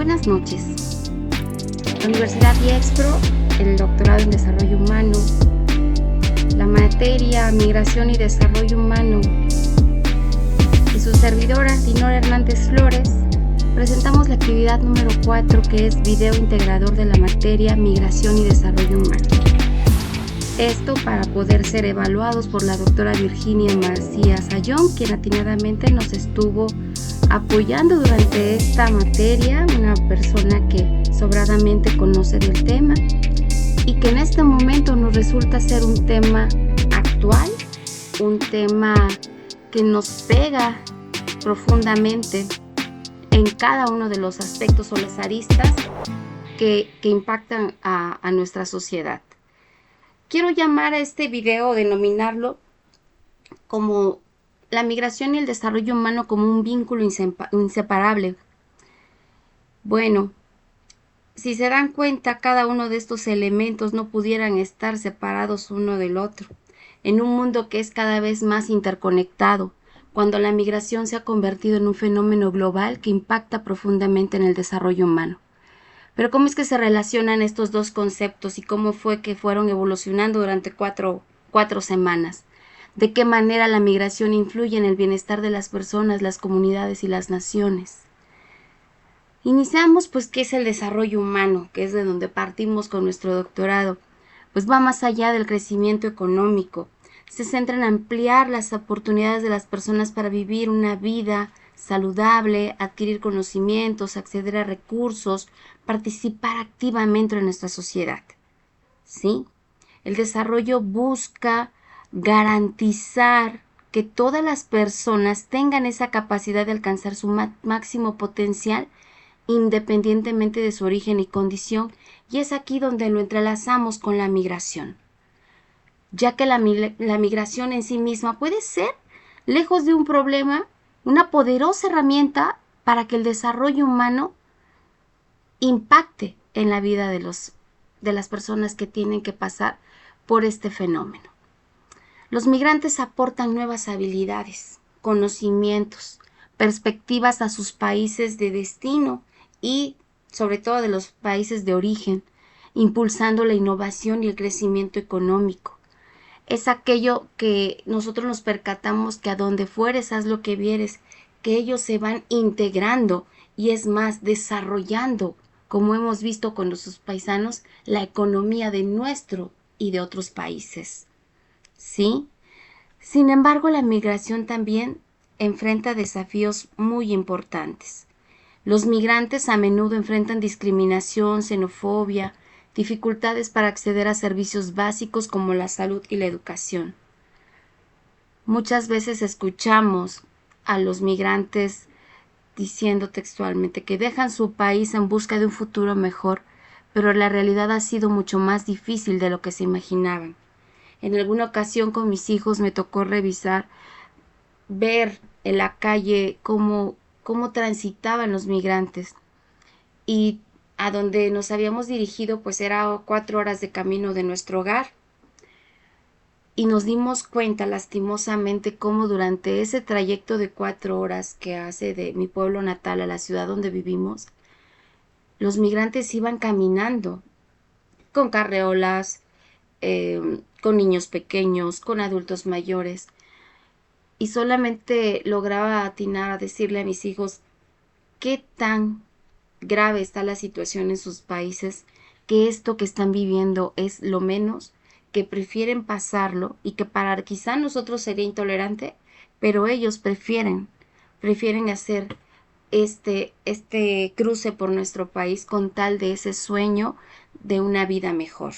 Buenas noches. La Universidad IEXPRO, el doctorado en Desarrollo Humano, la materia Migración y Desarrollo Humano y su servidora Dinora Hernández Flores, presentamos la actividad número 4, que es video integrador de la materia Migración y Desarrollo Humano. Esto para poder ser evaluados por la doctora Virginia Macías Ayón, quien atinadamente nos estuvo apoyando durante esta materia, una persona que sobradamente conoce del tema y que en este momento nos resulta ser un tema actual, un tema que nos pega profundamente en cada uno de los aspectos o las aristas que impactan a nuestra sociedad. Quiero llamar a este video, denominarlo como la migración y el desarrollo humano como un vínculo inseparable. Bueno, si se dan cuenta, cada uno de estos elementos no pudieran estar separados uno del otro, en un mundo que es cada vez más interconectado, cuando la migración se ha convertido en un fenómeno global que impacta profundamente en el desarrollo humano. Pero ¿cómo es que se relacionan estos dos conceptos y cómo fue que fueron evolucionando durante cuatro semanas? ¿De qué manera la migración influye en el bienestar de las personas, las comunidades y las naciones? Iniciamos pues qué es el desarrollo humano, que es de donde partimos con nuestro doctorado. Pues va más allá del crecimiento económico. Se centra en ampliar las oportunidades de las personas para vivir una vida saludable, adquirir conocimientos, acceder a recursos, participar activamente en nuestra sociedad. ¿Sí? El desarrollo busca garantizar que todas las personas tengan esa capacidad de alcanzar su máximo potencial independientemente de su origen y condición, y es aquí donde lo entrelazamos con la migración, ya que la migración en sí misma puede ser, lejos de un problema, una poderosa herramienta para que el desarrollo humano impacte en la vida de las personas que tienen que pasar por este fenómeno. Los migrantes aportan nuevas habilidades, conocimientos, perspectivas a sus países de destino y sobre todo de los países de origen, impulsando la innovación y el crecimiento económico. Es aquello que nosotros nos percatamos que a donde fueres, haz lo que vieres, que ellos se van integrando y es más, desarrollando, como hemos visto con nuestros paisanos, la economía de nuestro y de otros países. ¿Sí? Sin embargo, la migración también enfrenta desafíos muy importantes. Los migrantes a menudo enfrentan discriminación, xenofobia, dificultades para acceder a servicios básicos como la salud y la educación. Muchas veces escuchamos a los migrantes diciendo textualmente que dejan su país en busca de un futuro mejor, pero la realidad ha sido mucho más difícil de lo que se imaginaban. En alguna ocasión con mis hijos me tocó ver en la calle cómo transitaban los migrantes, y a donde nos habíamos dirigido pues era 4 horas de camino de nuestro hogar, y nos dimos cuenta lastimosamente cómo durante ese trayecto de 4 horas que hace de mi pueblo natal a la ciudad donde vivimos, los migrantes iban caminando con carreolas, con niños pequeños, con adultos mayores, y solamente lograba atinar a decirle a mis hijos qué tan grave está la situación en sus países, que esto que están viviendo es lo menos, que prefieren pasarlo y que para quizá nosotros sería intolerante, pero ellos prefieren hacer este cruce por nuestro país con tal de ese sueño de una vida mejor.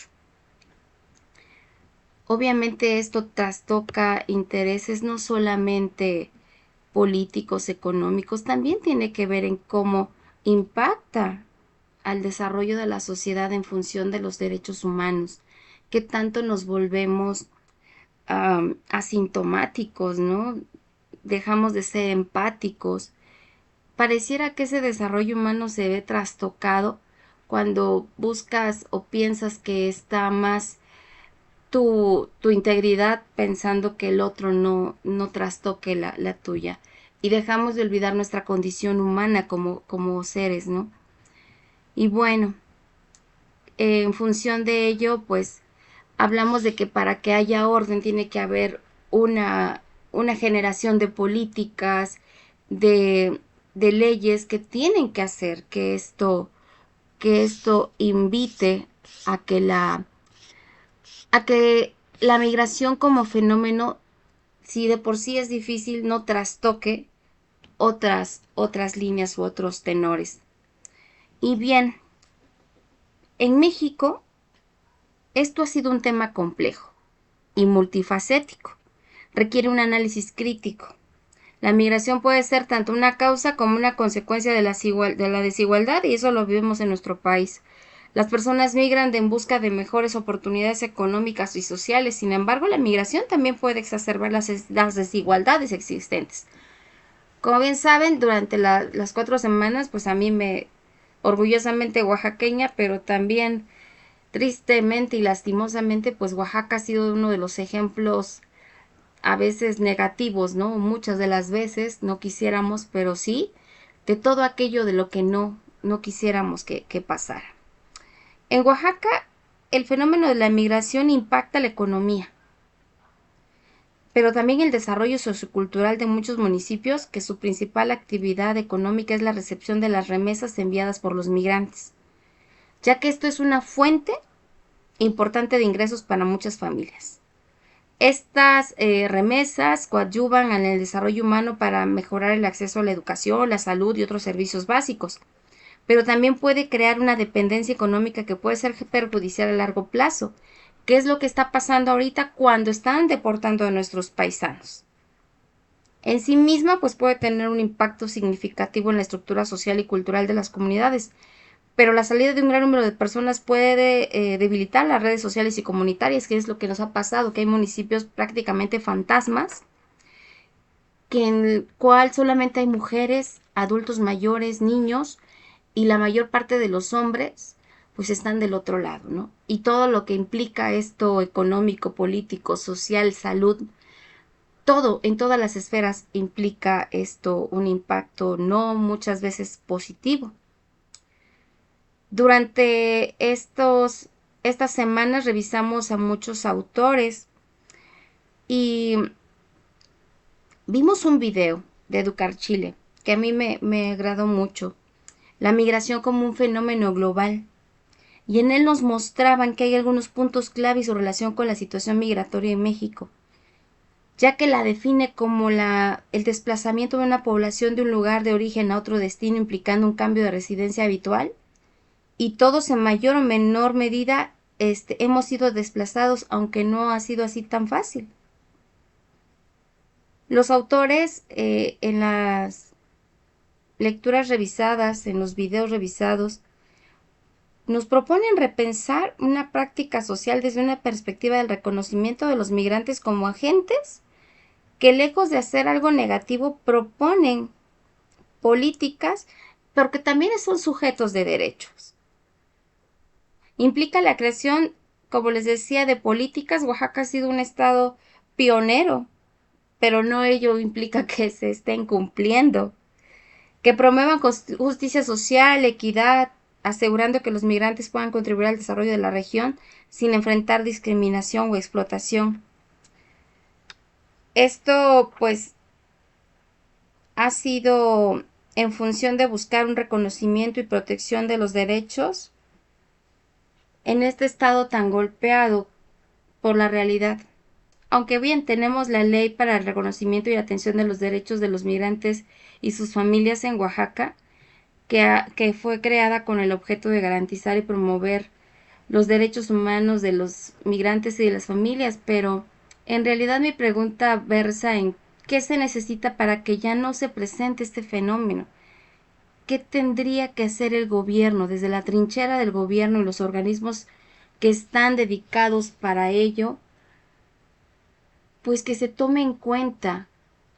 Obviamente esto trastoca intereses no solamente políticos, económicos, también tiene que ver en cómo impacta al desarrollo de la sociedad en función de los derechos humanos, qué tanto nos volvemos asintomáticos, ¿no? Dejamos de ser empáticos. Pareciera que ese desarrollo humano se ve trastocado cuando buscas o piensas que está más tu integridad pensando que el otro no trastoque la tuya, y dejamos de olvidar nuestra condición humana como seres, ¿no? Y bueno, en función de ello, pues hablamos de que para que haya orden tiene que haber una generación de políticas, de, de leyes que tienen que hacer que esto invite a que a que la migración como fenómeno, si de por sí es difícil, no trastoque otras líneas u otros tenores. Y bien, en México esto ha sido un tema complejo y multifacético. Requiere un análisis crítico. La migración puede ser tanto una causa como una consecuencia de la desigualdad, y eso lo vivimos en nuestro país. Las personas migran en busca de mejores oportunidades económicas y sociales. Sin embargo, la migración también puede exacerbar las desigualdades existentes. Como bien saben, durante las 4 semanas, pues a mí orgullosamente oaxaqueña, pero también tristemente y lastimosamente, pues Oaxaca ha sido uno de los ejemplos a veces negativos, ¿no? Muchas de las veces no quisiéramos, pero sí, de todo aquello de lo que no quisiéramos que pasara. En Oaxaca, el fenómeno de la migración impacta la economía, pero también el desarrollo sociocultural de muchos municipios, que su principal actividad económica es la recepción de las remesas enviadas por los migrantes, ya que esto es una fuente importante de ingresos para muchas familias. Estas remesas coadyuvan en el desarrollo humano para mejorar el acceso a la educación, la salud y otros servicios básicos, pero también puede crear una dependencia económica que puede ser perjudicial a largo plazo. ¿Qué es lo que está pasando ahorita cuando están deportando a nuestros paisanos? En sí misma, pues puede tener un impacto significativo en la estructura social y cultural de las comunidades, pero la salida de un gran número de personas puede debilitar las redes sociales y comunitarias, que es lo que nos ha pasado, que hay municipios prácticamente fantasmas, que en el cual solamente hay mujeres, adultos mayores, niños, y la mayor parte de los hombres pues están del otro lado, ¿no? Y todo lo que implica esto económico, político, social, salud, todo, en todas las esferas implica esto un impacto no muchas veces positivo. Durante estas semanas revisamos a muchos autores y vimos un video de Educar Chile que a mí me agradó mucho. La migración como un fenómeno global. Y en él nos mostraban que hay algunos puntos clave y su relación con la situación migratoria en México, ya que la define como el desplazamiento de una población de un lugar de origen a otro destino implicando un cambio de residencia habitual, y todos en mayor o menor medida hemos sido desplazados, aunque no ha sido así tan fácil. Los autores en las lecturas revisadas, en los videos revisados, nos proponen repensar una práctica social desde una perspectiva del reconocimiento de los migrantes como agentes que, lejos de hacer algo negativo, proponen políticas, pero que también son sujetos de derechos. Implica la creación, como les decía, de políticas. Oaxaca ha sido un estado pionero, pero no ello implica que se estén cumpliendo, que promuevan justicia social, equidad, asegurando que los migrantes puedan contribuir al desarrollo de la región sin enfrentar discriminación o explotación. Esto, pues, ha sido en función de buscar un reconocimiento y protección de los derechos en este estado tan golpeado por la realidad. Aunque bien tenemos la ley para el reconocimiento y atención de los derechos de los migrantes y sus familias en Oaxaca, que fue creada con el objeto de garantizar y promover los derechos humanos de los migrantes y de las familias, pero en realidad mi pregunta versa en qué se necesita para que ya no se presente este fenómeno. ¿Qué tendría que hacer el gobierno desde la trinchera del gobierno y los organismos que están dedicados para ello? Pues que se tome en cuenta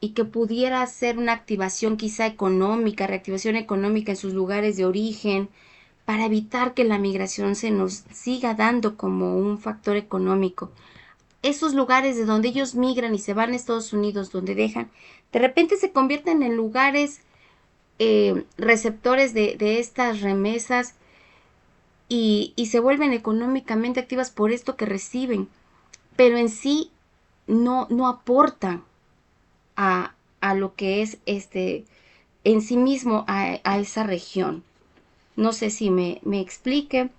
y que pudiera hacer una activación quizá económica, reactivación económica en sus lugares de origen, para evitar que la migración se nos siga dando como un factor económico. Esos lugares de donde ellos migran y se van a Estados Unidos, donde dejan, de repente se convierten en lugares receptores de estas remesas, y se vuelven económicamente activas por esto que reciben, pero en sí no aportan a lo que es en sí mismo a esa región. No sé si me explique,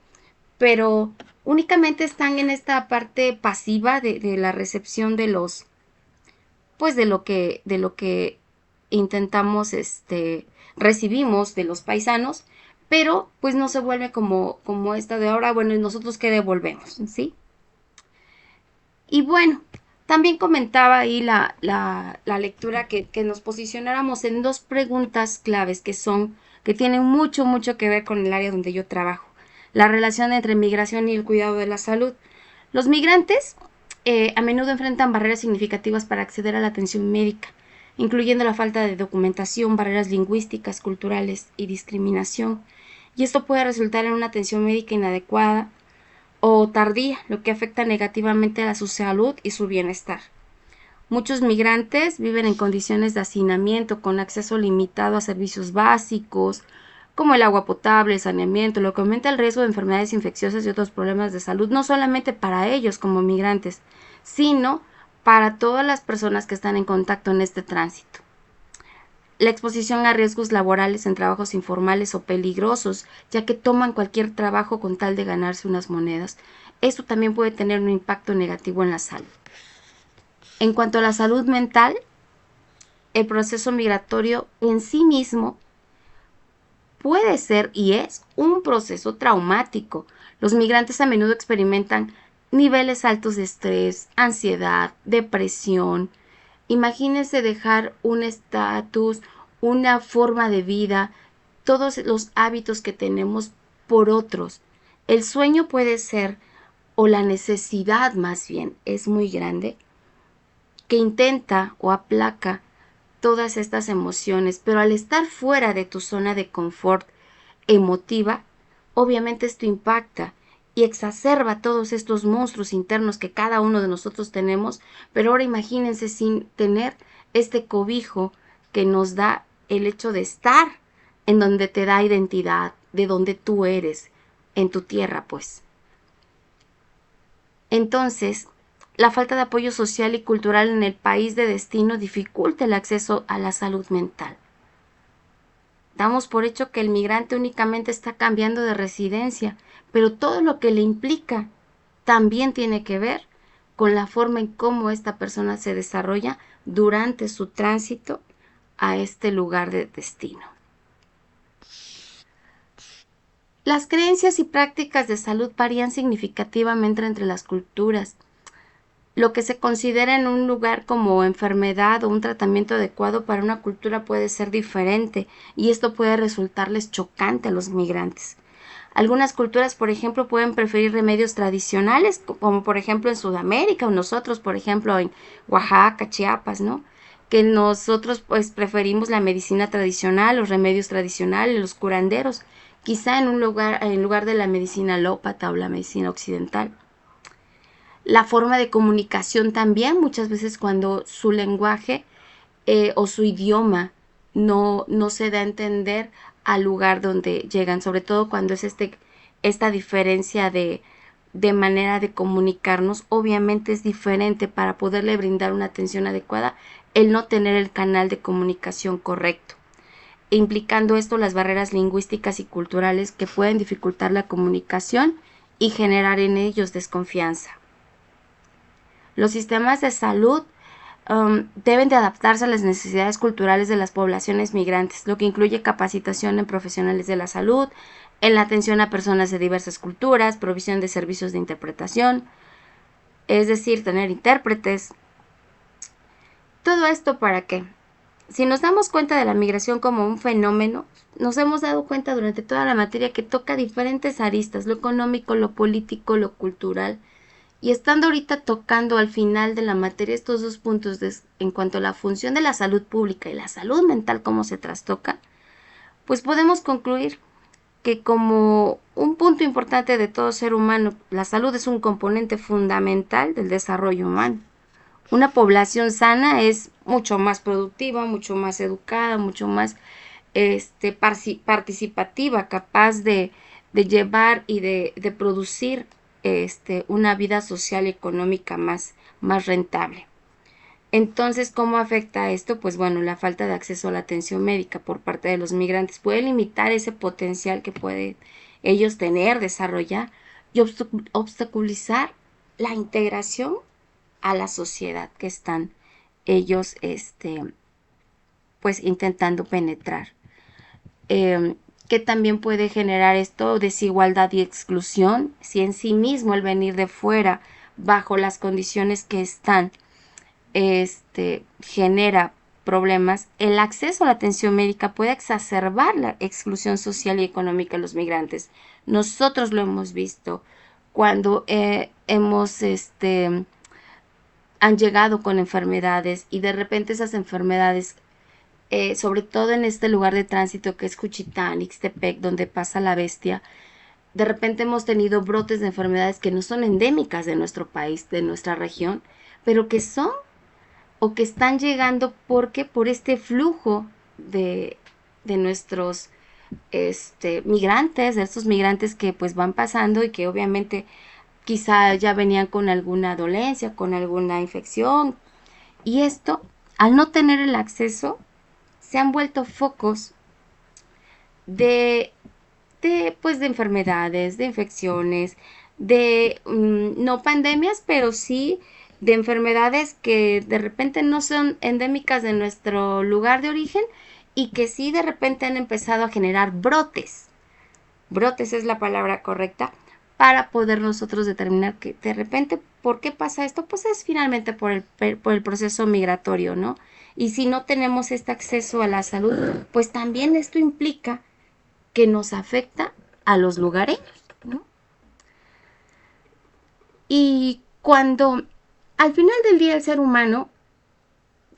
pero únicamente están en esta parte pasiva de la recepción de los, pues de lo que intentamos, recibimos de los paisanos, pero pues no se vuelve como esta de ahora, bueno, ¿y nosotros qué devolvemos? ¿Sí? Y bueno, también comentaba ahí la lectura que nos posicionáramos en dos preguntas claves que tienen mucho que ver con el área donde yo trabajo. La relación entre migración y el cuidado de la salud. Los migrantes a menudo enfrentan barreras significativas para acceder a la atención médica, incluyendo la falta de documentación, barreras lingüísticas, culturales y discriminación. Y esto puede resultar en una atención médica inadecuada o tardía, lo que afecta negativamente a su salud y su bienestar. Muchos migrantes viven en condiciones de hacinamiento con acceso limitado a servicios básicos como el agua potable, el saneamiento, lo que aumenta el riesgo de enfermedades infecciosas y otros problemas de salud, no solamente para ellos como migrantes, sino para todas las personas que están en contacto en este tránsito. La exposición a riesgos laborales en trabajos informales o peligrosos, ya que toman cualquier trabajo con tal de ganarse unas monedas. Esto también puede tener un impacto negativo en la salud. En cuanto a la salud mental, el proceso migratorio en sí mismo puede ser y es un proceso traumático. Los migrantes a menudo experimentan niveles altos de estrés, ansiedad, depresión. Imagínense dejar un estatus, una forma de vida, todos los hábitos que tenemos por otros. El sueño puede ser, o la necesidad más bien, es muy grande, que intenta o aplaca todas estas emociones, pero al estar fuera de tu zona de confort emotiva, obviamente esto impacta y exacerba todos estos monstruos internos que cada uno de nosotros tenemos, pero ahora imagínense sin tener este cobijo que nos da el hecho de estar en donde te da identidad, de donde tú eres, en tu tierra, pues. Entonces, la falta de apoyo social y cultural en el país de destino dificulta el acceso a la salud mental. Damos por hecho que el migrante únicamente está cambiando de residencia, pero todo lo que le implica también tiene que ver con la forma en cómo esta persona se desarrolla durante su tránsito a este lugar de destino. Las creencias y prácticas de salud varían significativamente entre las culturas. Lo que se considera en un lugar como enfermedad o un tratamiento adecuado para una cultura puede ser diferente y esto puede resultarles chocante a los migrantes. Algunas culturas, por ejemplo, pueden preferir remedios tradicionales, como por ejemplo en Sudamérica o nosotros, por ejemplo, en Oaxaca, Chiapas, ¿no? Que nosotros pues preferimos la medicina tradicional, los remedios tradicionales, los curanderos, quizá en lugar de la medicina alópata o la medicina occidental. La forma de comunicación también, muchas veces cuando su lenguaje o su idioma no se da a entender al lugar donde llegan, sobre todo cuando es esta diferencia de manera de comunicarnos, obviamente es diferente para poderle brindar una atención adecuada el no tener el canal de comunicación correcto, implicando esto las barreras lingüísticas y culturales que pueden dificultar la comunicación y generar en ellos desconfianza. Los sistemas de salud deben de adaptarse a las necesidades culturales de las poblaciones migrantes, lo que incluye capacitación en profesionales de la salud, en la atención a personas de diversas culturas, provisión de servicios de interpretación, es decir, tener intérpretes. ¿Todo esto para qué? Si nos damos cuenta de la migración como un fenómeno, nos hemos dado cuenta durante toda la materia que toca diferentes aristas, lo económico, lo político, lo cultural. Y estando ahorita tocando al final de la materia estos dos puntos en cuanto a la función de la salud pública y la salud mental, cómo se trastoca, pues podemos concluir que como un punto importante de todo ser humano, la salud es un componente fundamental del desarrollo humano. Una población sana es mucho más productiva, mucho más educada, mucho más participativa, capaz de llevar y de producir una vida social y económica más rentable. Entonces, ¿cómo afecta esto? Pues bueno, la falta de acceso a la atención médica por parte de los migrantes puede limitar ese potencial que pueden ellos tener, desarrollar y obstaculizar la integración a la sociedad que están ellos pues intentando penetrar. Que también puede generar esto desigualdad y exclusión si en sí mismo el venir de fuera bajo las condiciones que están genera problemas. El acceso a la atención médica puede exacerbar la exclusión social y económica de los migrantes. Nosotros lo hemos visto cuando han llegado con enfermedades y de repente esas enfermedades, sobre todo en este lugar de tránsito que es Juchitán, Ixtepec, donde pasa la bestia, de repente hemos tenido brotes de enfermedades que no son endémicas de nuestro país, de nuestra región, pero que son o que están llegando porque por este flujo de nuestros migrantes, de estos migrantes que pues van pasando y que obviamente quizá ya venían con alguna dolencia, con alguna infección. Y esto, al no tener el acceso, se han vuelto focos de, pues de enfermedades, de infecciones, de no pandemias, pero sí de enfermedades que de repente no son endémicas de nuestro lugar de origen y que sí de repente han empezado a generar brotes. Brotes es la palabra correcta para poder nosotros determinar que de repente, ¿por qué pasa esto? Pues es finalmente por el proceso migratorio, ¿no? Y si no tenemos este acceso a la salud, pues también esto implica que nos afecta a los lugareños, ¿no? Y cuando al final del día el ser humano,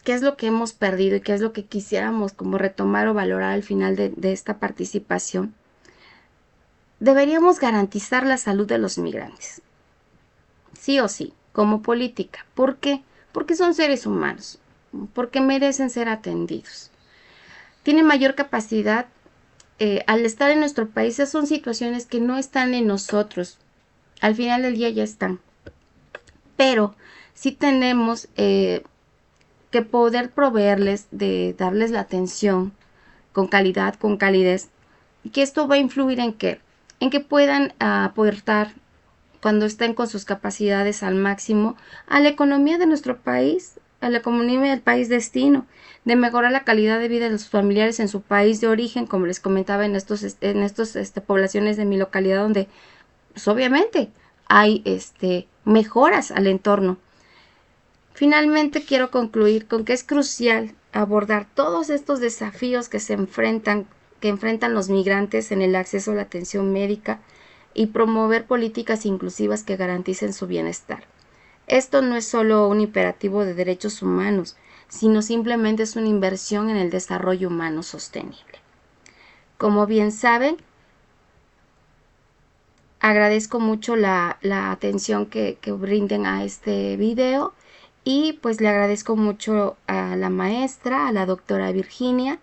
¿qué es lo que hemos perdido y qué es lo que quisiéramos como retomar o valorar al final de esta participación? Deberíamos garantizar la salud de los migrantes, sí o sí, como política. ¿Por qué? Porque son seres humanos, porque merecen ser atendidos. Tienen mayor capacidad. Al estar en nuestro país, esas son situaciones que no están en nosotros. Al final del día ya están. Pero sí tenemos que poder proveerles, de darles la atención con calidad, con calidez. Y que esto va a influir en qué? En que puedan aportar cuando estén con sus capacidades al máximo a la economía de nuestro país, a la economía del país destino, de mejorar la calidad de vida de los familiares en su país de origen, como les comentaba en estos poblaciones de mi localidad donde pues obviamente hay mejoras al entorno. Finalmente quiero concluir con que es crucial abordar todos estos desafíos que enfrentan los migrantes en el acceso a la atención médica y promover políticas inclusivas que garanticen su bienestar. Esto no es solo un imperativo de derechos humanos, sino simplemente es una inversión en el desarrollo humano sostenible. Como bien saben, agradezco mucho la atención que brinden a este video y pues le agradezco mucho a la maestra, a la doctora Virginia.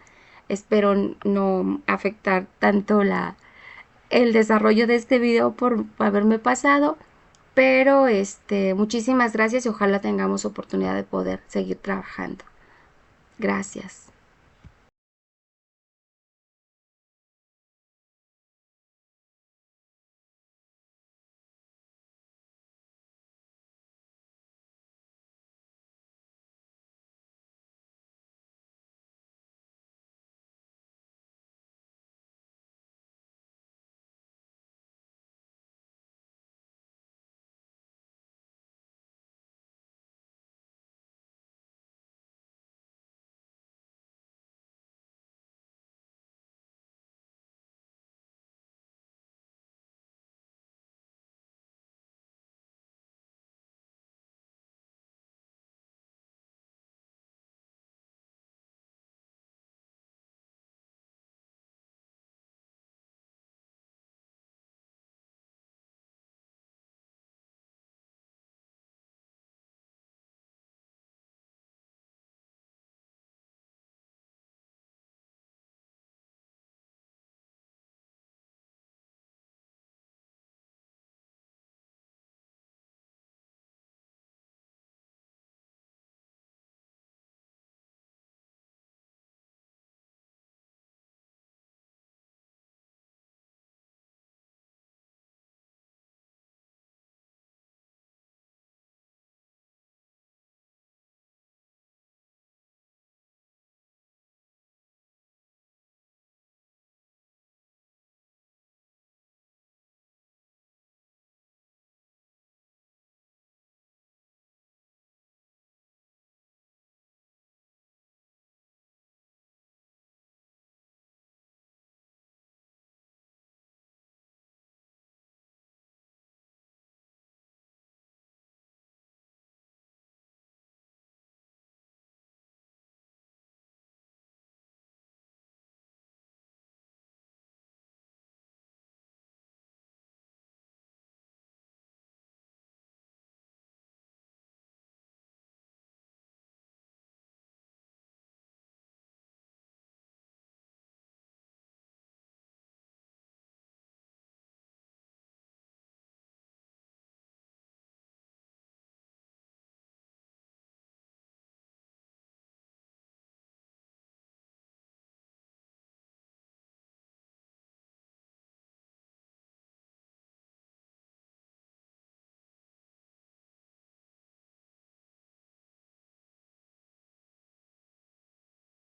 Espero no afectar tanto el desarrollo de este video por haberme pasado, pero muchísimas gracias y ojalá tengamos oportunidad de poder seguir trabajando. Gracias.